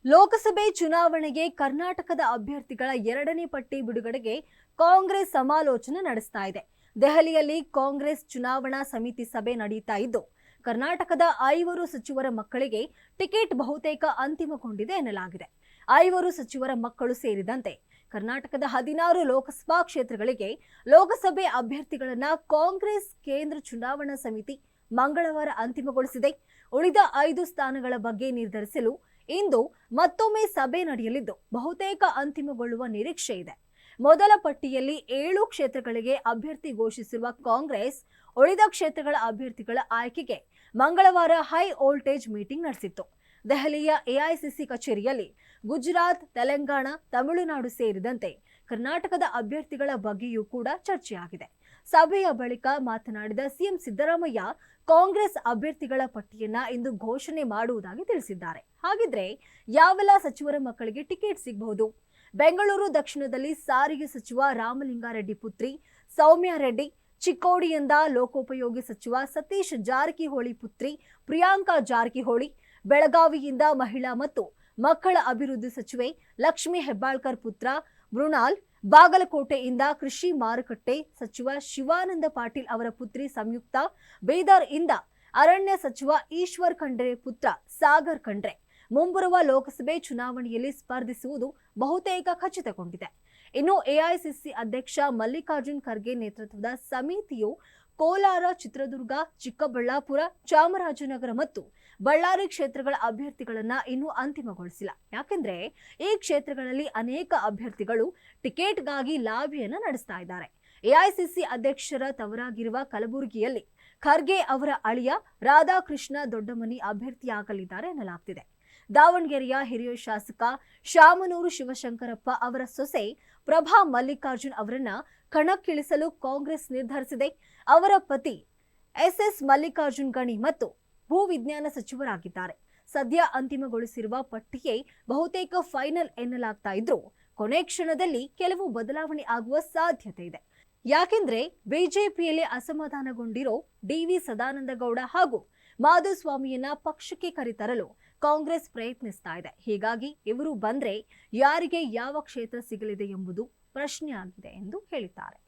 ಲೋಕಸಭೆ ಚುನಾವಣೆಗೆ ಕರ್ನಾಟಕದ ಅಭ್ಯರ್ಥಿಗಳ ಎರಡನೇ ಪಟ್ಟಿ ಬಿಡುಗಡೆಗೆ ಕಾಂಗ್ರೆಸ್ ಸಮಾಲೋಚನೆ ನಡೆಸ್ತಾ ಇದೆ. ದೆಹಲಿಯಲ್ಲಿ ಕಾಂಗ್ರೆಸ್ ಚುನಾವಣಾ ಸಮಿತಿ ಸಭೆ ನಡೆಯುತ್ತಾ ಇದ್ದು, ಕರ್ನಾಟಕದ 5 ಸಚಿವರ ಮಕ್ಕಳಿಗೆ ಟಿಕೆಟ್ ಬಹುತೇಕ ಅಂತಿಮಗೊಂಡಿದೆ ಎನ್ನಲಾಗಿದೆ. 5 ಸಚಿವರ ಮಕ್ಕಳು ಸೇರಿದಂತೆ ಕರ್ನಾಟಕದ 16 ಲೋಕಸಭಾ ಕ್ಷೇತ್ರಗಳಿಗೆ ಲೋಕಸಭೆ ಅಭ್ಯರ್ಥಿಗಳನ್ನ ಕಾಂಗ್ರೆಸ್ ಕೇಂದ್ರ ಚುನಾವಣಾ ಸಮಿತಿ ಮಂಗಳವಾರ ಅಂತಿಮಗೊಳಿಸಿದೆ. ಉಳಿದ 5 ಸ್ಥಾನಗಳ ಬಗ್ಗೆ ನಿರ್ಧರಿಸಲು ಇಂದು ಮತ್ತೊಮ್ಮೆ ಸಭೆ ನಡೆಯಲಿದ್ದು, ಬಹುತೇಕ ಅಂತಿಮಗೊಳ್ಳುವ ನಿರೀಕ್ಷೆ ಇದೆ. ಮೊದಲ ಪಟ್ಟಿಯಲ್ಲಿ 7 ಕ್ಷೇತ್ರಗಳಿಗೆ ಅಭ್ಯರ್ಥಿ ಘೋಷಿಸಿರುವ ಕಾಂಗ್ರೆಸ್ ಉಳಿದ ಕ್ಷೇತ್ರಗಳ ಅಭ್ಯರ್ಥಿಗಳ ಆಯ್ಕೆಗೆ ಮಂಗಳವಾರ ಹೈ ವೋಲ್ಟೇಜ್ ಮೀಟಿಂಗ್ ನಡೆಸಿತ್ತು. ದೆಹಲಿಯ ಎಐಸಿಸಿ ಕಚೇರಿಯಲ್ಲಿ ಗುಜರಾತ್, ತೆಲಂಗಾಣ, ತಮಿಳುನಾಡು ಸೇರಿದಂತೆ ಕರ್ನಾಟಕದ ಅಭ್ಯರ್ಥಿಗಳ ಬಗ್ಗೆಯೂ ಕೂಡ ಚರ್ಚೆಯಾಗಿದೆ. ಸಭೆಯ ಬಳಿಕ ಮಾತನಾಡಿದ ಸಿಎಂ ಸಿದ್ದರಾಮಯ್ಯ, ಕಾಂಗ್ರೆಸ್ ಅಭ್ಯರ್ಥಿಗಳ ಪಟ್ಟಿಯನ್ನ ಇಂದು ಘೋಷಣೆ ಮಾಡುವುದಾಗಿ ತಿಳಿಸಿದ್ದಾರೆ. ಹಾಗಿದ್ರೆ ಯಾವೆಲ್ಲ ಸಚಿವರ ಮಕ್ಕಳಿಗೆ ಟಿಕೆಟ್ ಸಿಗಬಹುದು? ಬೆಂಗಳೂರು ದಕ್ಷಿಣದಲ್ಲಿ ಸಾರಿಗೆ ಸಚಿವ ರಾಮಲಿಂಗಾರೆಡ್ಡಿ ಪುತ್ರಿ ಸೌಮ್ಯ ರೆಡ್ಡಿ, ಚಿಕ್ಕೋಡಿಯಿಂದ ಲೋಕೋಪಯೋಗಿ ಸಚಿವ ಸತೀಶ್ ಜಾರಕಿಹೊಳಿ ಪುತ್ರಿ ಪ್ರಿಯಾಂಕಾ ಜಾರಕಿಹೊಳಿ, ಬೆಳಗಾವಿಯಿಂದ ಮಹಿಳಾ ಮತ್ತು ಮಕ್ಕಳ ಅಭಿವೃದ್ಧಿ ಸಚಿವೆ ಲಕ್ಷ್ಮೀ ಹೆಬ್ಬಾಳ್ಕರ್ ಪುತ್ರ ಮೃಣಾಲ್, ಬಾಗಲಕೋಟೆಯಿಂದ ಕೃಷಿ ಮಾರುಕಟ್ಟೆ ಸಚಿವ ಶಿವಾನಂದ ಪಾಟೀಲ್ ಅವರ ಪುತ್ರಿ ಸಂಯುಕ್ತ, ಬೀದರ್ ಇಂದ ಅರಣ್ಯ ಸಚಿವ ಈಶ್ವರ್ ಖಂಡ್ರೆ ಪುತ್ರ ಸಾಗರ್ ಖಂಡ್ರೆ ಮುಂಬರುವ ಲೋಕಸಭೆ ಚುನಾವಣೆಯಲ್ಲಿ ಸ್ಪರ್ಧಿಸುವುದು ಬಹುತೇಕ ಖಚಿತಗೊಂಡಿದೆ. ಇನ್ನು ಎಐಸಿಸಿ ಅಧ್ಯಕ್ಷ ಮಲ್ಲಿಕಾರ್ಜುನ್ ಖರ್ಗೆ ನೇತೃತ್ವದ ಸಮಿತಿಯು ಕೋಲಾರ, ಚಿತ್ರದುರ್ಗ, ಚಿಕ್ಕಬಳ್ಳಾಪುರ, ಚಾಮರಾಜನಗರ ಮತ್ತು ಬಳ್ಳಾರಿ ಕ್ಷೇತ್ರಗಳ ಅಭ್ಯರ್ಥಿಗಳನ್ನ ಇನ್ನೂ ಅಂತಿಮಗೊಳಿಸಿಲ್ಲ. ಯಾಕೆಂದ್ರೆ ಈ ಕ್ಷೇತ್ರಗಳಲ್ಲಿ ಅನೇಕ ಅಭ್ಯರ್ಥಿಗಳು ಟಿಕೆಟ್ಗಾಗಿ ಲಾಬಿಯನ್ನ ನಡೆಸ್ತಾ ಇದ್ದಾರೆ. ಎಐಸಿಸಿ ಅಧ್ಯಕ್ಷರ ತವರಾಗಿರುವ ಕಲಬುರಗಿಯಲ್ಲಿ ಖರ್ಗೆ ಅವರ ಅಳಿಯ ರಾಧಾಕೃಷ್ಣ ದೊಡ್ಡಮನಿ ಅಭ್ಯರ್ಥಿಯಾಗಲಿದ್ದಾರೆ ಎನ್ನಲಾಗ್ತಿದೆ. ದಾವಣಗೆರೆಯ ಹಿರಿಯ ಶಾಸಕ ಶಾಮನೂರು ಶಿವಶಂಕರಪ್ಪ ಅವರ ಸೊಸೆ ಪ್ರಭಾ ಮಲ್ಲಿಕಾರ್ಜುನ್ ಅವರನ್ನ ಕಣಕ್ಕಿಳಿಸಲು ಕಾಂಗ್ರೆಸ್ ನಿರ್ಧರಿಸಿದೆ. ಅವರ ಪತಿ ಎಸ್ ಮಲ್ಲಿಕಾರ್ಜುನ್ ಗಣಿ ಮತ್ತು ಭೂ ವಿಜ್ಞಾನ ಸಚಿವರಾಗಿದ್ದಾರೆ. ಸದ್ಯ ಅಂತಿಮಗೊಳಿಸಿರುವ ಪಟ್ಟಿಯೇ ಬಹುತೇಕ ಫೈನಲ್ ಎನ್ನಲಾಗ್ತಾ ಇದ್ರು, ಕೊನೆ ಕ್ಷಣದಲ್ಲಿ ಕೆಲವು ಬದಲಾವಣೆ ಆಗುವ ಸಾಧ್ಯತೆ ಇದೆ. ಯಾಕೆಂದ್ರೆ ಬಿಜೆಪಿಯಲ್ಲಿ ಅಸಮಾಧಾನಗೊಂಡಿರೋ ಡಿವಿ ಸದಾನಂದಗೌಡ ಹಾಗೂ ಮಾಧುಸ್ವಾಮಿಯನ್ನ ಪಕ್ಷಕ್ಕೆ ಕರೆತರಲು ಕಾಂಗ್ರೆಸ್ ಪ್ರಯತ್ನಿಸ್ತಾ ಇದೆ. ಹೀಗಾಗಿ ಇವರು ಬಂದ್ರೆ ಯಾರಿಗೆ ಯಾವ ಕ್ಷೇತ್ರ ಸಿಗಲಿದೆ ಎಂಬುದು ಪ್ರಶ್ನೆ ಆಗಿದೆ ಎಂದು ಹೇಳಿದ್ದಾರೆ.